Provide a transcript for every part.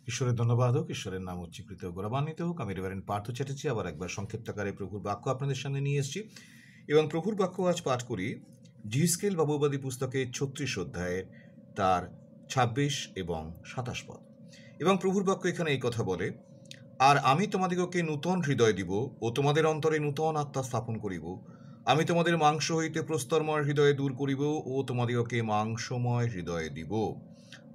ঈশ্বরের ধন্যবাদ হোক, ঈশ্বরের নাম উচ্চীকৃত গৌরবান্বিত হোক। আমি রেভারেন্ড পার্থ চ্যাটার্জি আবার একবার সংক্ষিপ্তকারে প্রভুর বাক্য আপনাদের সামনে নিয়ে এসেছি এবং প্রভুর বাক্য আজ পাঠ করি জিহিজকেল বাবুবাদী পুস্তকে 36 অধ্যায়ের তার 26 এবং 27 পদ। এবং প্রভুর বাক্য এখানে এই কথা বলে, আর আমি তোমাদিগকে নূতন হৃদয় দিব ও তোমাদের অন্তরে নূতন আত্মা স্থাপন করিব। আমি তোমাদের মাংস হইতে প্রস্তরময় হৃদয়ে দূর করিব ও তোমাদিগকে মাংসময় হৃদয়ে দিব।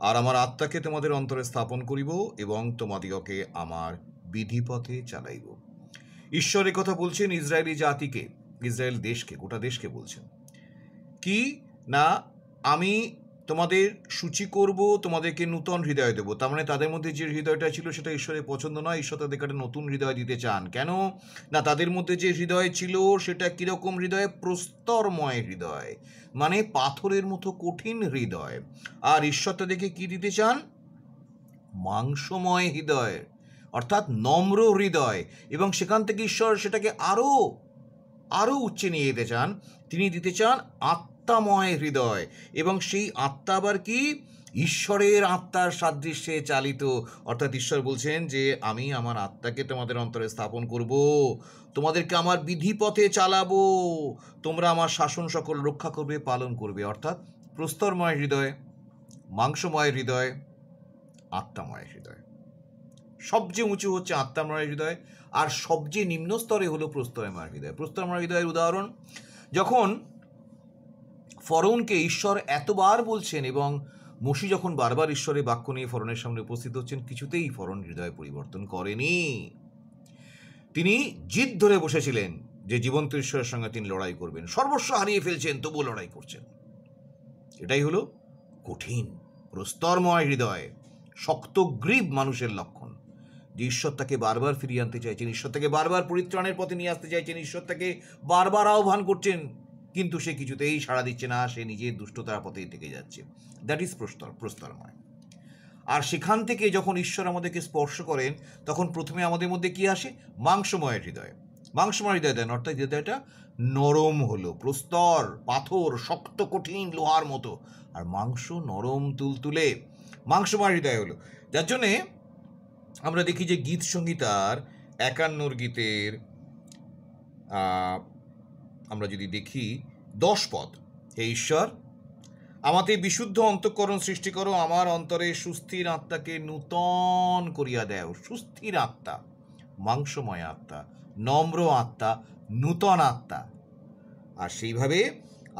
আর আমার আত্মাকে তোমাদের অন্তরে স্থাপন করিব এবং তোমাদিগকে আমার বিধিপথে চালাইব। ঈশ্বর এ কথা বলছেন ইসরায়েলি জাতিকে, ইসরায়েল দেশকে, গোটা দেশকে বলছেন কি না, আমি তোমাদের সূচি করব, তোমাদেরকে নূতন হৃদয় দেবো। তার মানে তাদের মধ্যে যে হৃদয়টা ছিল সেটা ঈশ্বরের পছন্দ নয়। ঈশ্বর তাদেরকে একটা নতুন হৃদয় দিতে চান। কেন না, তাদের মধ্যে যে হৃদয় ছিল সেটা কিরকম হৃদয়? প্রস্তরময় হৃদয়, মানে পাথরের মতো কঠিন হৃদয়। আর ঈশ্বর তাদেরকে কি দিতে চান? মাংসময় হৃদয়, অর্থাৎ নম্র হৃদয়। এবং সেখান থেকে ঈশ্বর সেটাকে আরো উচ্চে নিয়ে যেতে চান। তিনি দিতে চান আত্মাময় হৃদয়, এবং সেই আত্মা আবার কি? ঈশ্বরের আত্মার সাদৃশ্যে চালিত। অর্থাৎ ঈশ্বর বলছেন যে আমি আমার আত্মাকে তোমাদের অন্তরে স্থাপন করব, তোমাদেরকে আমার বিধিপথে চালাবো, তোমরা আমার শাসন সকল রক্ষা করবে, পালন করবে। অর্থাৎ প্রস্তরময় হৃদয়, মাংসময় হৃদয়, আত্মাময় হৃদয়। সবচেয়ে উঁচু হচ্ছে আত্মাময় হৃদয়, আর সবচেয়ে নিম্ন স্তরে হলো প্রস্তরময় হৃদয়। প্রস্তরময় হৃদয়ের উদাহরণ, যখন ফরৌনকে ঈশ্বর এতবার বলছেন এবং মোশি যখন বারবার ঈশ্বরের বাক্য নিয়ে ফরৌনের সামনে উপস্থিত হচ্ছেন, কিছুতেই ফরৌন হৃদয় পরিবর্তন করেনি। তিনি জিদ ধরে বসেছিলেন যে জীবন্ত ঈশ্বরের সঙ্গে তিনি লড়াই করবেন। সর্বস্ব হারিয়ে ফেলছেন, তবুও লড়াই করছেন। এটাই হলো কঠিন প্রস্তরময় হৃদয়, শক্তগ্রীব মানুষের লক্ষণ। যে ঈশ্বর তাকে বারবার ফিরিয়ে আনতে চাইছেন, ঈশ্বর তাকে বারবার পরিত্রাণের পথে নিয়ে আসতে চাইছেন, ঈশ্বর তাকে বারবার আহ্বান করছেন, কিন্তু সে কিছুতেই সাড়া দিচ্ছে না, সে নিজের দুষ্টতার পথেই থেকে যাচ্ছে। That is প্রস্তরময়। আর সেখান থেকে যখন ঈশ্বর আমাদেরকে স্পর্শ করেন, তখন প্রথমে আমাদের মধ্যে কি আসে? মাংসময় হৃদয়। মাংসময় হৃদয় দেন, অর্থাৎ হৃদয়টা নরম হলো, প্রস্তর পাথর শক্ত কঠিন লোহার মতো, আর মাংস নরম তুলতুলে, মাংসময় হৃদয় হলো। যার জন্যে আমরা দেখি যে গীত সংহিতার 51 গীতের আমরা যদি দেখি 10 পদ, হে ঈশ্বর আমাতে বিশুদ্ধ অন্তঃকরণ সৃষ্টি করো, আমার অন্তরে সুস্থির আত্মাকে নূতন করিয়া দেও। সুস্থির আত্মা, মাংসময় আত্মা, নম্র আত্মা, নূতন আত্মা। আর সেইভাবে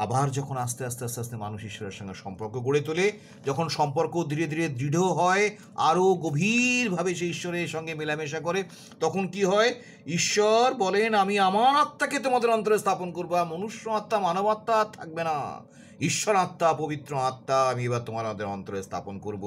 আবার যখন আস্তে আস্তে আস্তে আস্তে মানুষ ঈশ্বরের সঙ্গে সম্পর্ক গড়ে তোলে, যখন সম্পর্ক ধীরে ধীরে দৃঢ় হয়, আরও গভীরভাবে সেই ঈশ্বরের সঙ্গে মেলামেশা করে, তখন কি হয়? ঈশ্বর বলেন আমি আমার আত্মাকে তোমাদের অন্তরে স্থাপন করবো। মনুষ্য আত্মা, মানব আত্মা থাকবে না, ঈশ্বর আত্মা, পবিত্র আত্মা আমি এবার তোমাদের অন্তরে স্থাপন করব,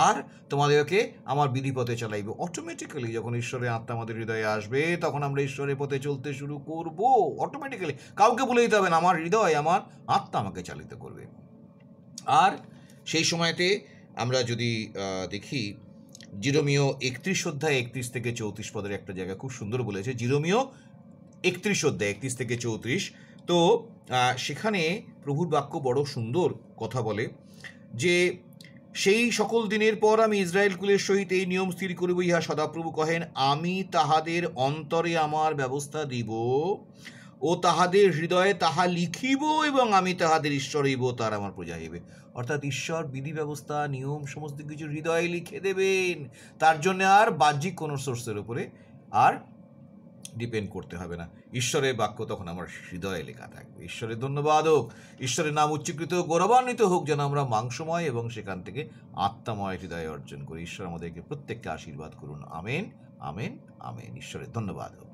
আর তোমাদেরকে আমার বিধিপথে চালাইব। অটোমেটিক্যালি যখন ঈশ্বরের আত্মা আমাদের হৃদয়ে আসবে, তখন আমরা ঈশ্বরের পথে চলতে শুরু করব অটোমেটিক্যালি। কাউকে বলে দিতে হবে না, আমার হৃদয়, আমার আত্মা আমাকে চালিত করবে। আর সেই সময়তে আমরা যদি দেখি জিরোমীয় 31 অধ্যায় 31 থেকে 34 পদের একটা জায়গা খুব সুন্দর বলেছে। জিরোমীয় 31 অধ্যায় 31 থেকে 34। তো সেখানে প্রভুর বাক্য বড় সুন্দর কথা বলে যে সেই সকল দিনের পর আমি ইসরায়েল কুলের সহিত এই নিয়ম স্থির করিব, ইহা সদাপ্রভু কহেন, আমি তাহাদের অন্তরে আমার ব্যবস্থা দিব ও তাহাদের হৃদয়ে তাহা লিখিব, এবং আমি তাহাদের ঈশ্বর হইব, তার আমার প্রজা হইবে। অর্থাৎ ঈশ্বর বিধি ব্যবস্থা, নিয়ম সমস্ত কিছু হৃদয়ে লিখে দেবেন। তার জন্য আর বাহ্যিক কোনো সোর্সের উপরে আর ডিপেন্ড করতে হবে না। ঈশ্বরের বাক্য তখন আমার হৃদয়ে লেখা থাকবে। ঈশ্বরের ধন্যবাদ হোক, ঈশ্বরের নাম উচ্চীকৃত গৌরবান্বিত হোক, যেন আমরা মাংসময় এবং সেখান থেকে আত্মাময় হৃদয় অর্জন করি। ঈশ্বর আমাদেরকে প্রত্যেককে আশীর্বাদ করুন। Amen, amen, amen. ঈশ্বরের ধন্যবাদ হোক।